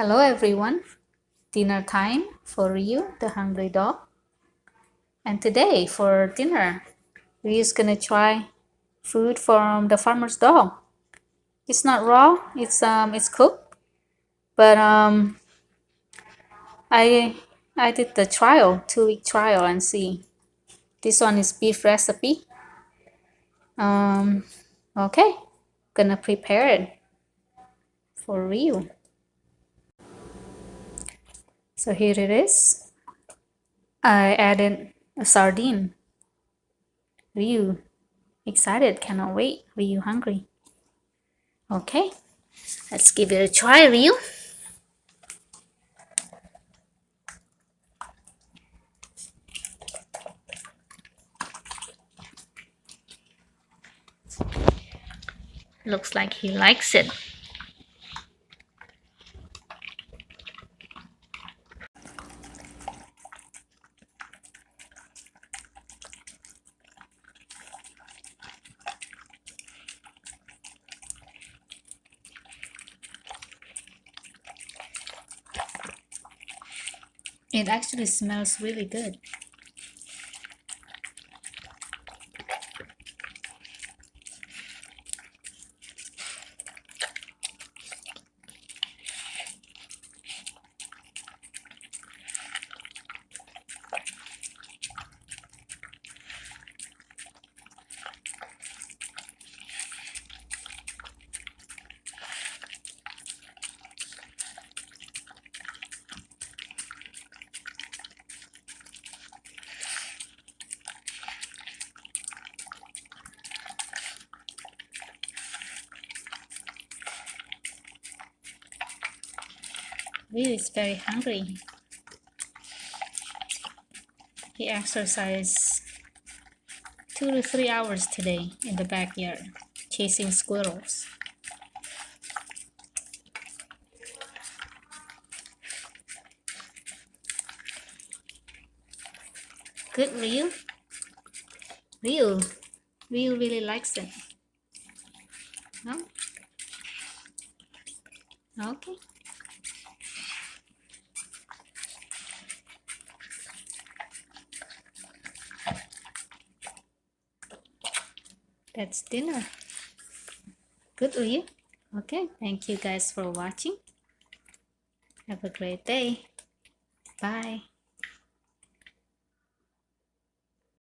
Hello everyone, dinner time for Riyu, the hungry dog. And today for dinner, Ryu's gonna try food from the farmer's dog. It's not raw, it's cooked, but I did the trial, 2-week trial, and see. This one is beef recipe. Okay, gonna prepare it for Ryu. So here it is. I added a sardine. Ryu excited, cannot wait. Ryu hungry. Okay, let's give it a try, Ryu. Looks like he likes it. It actually smells really good. Ryu is very hungry. He exercised 2 to 3 hours today in the backyard, chasing squirrels. Good, Ryu. Ryu really likes it. No? Okay. That's dinner. Good, Ryu. Okay, thank you guys for watching. Have a great day. Bye.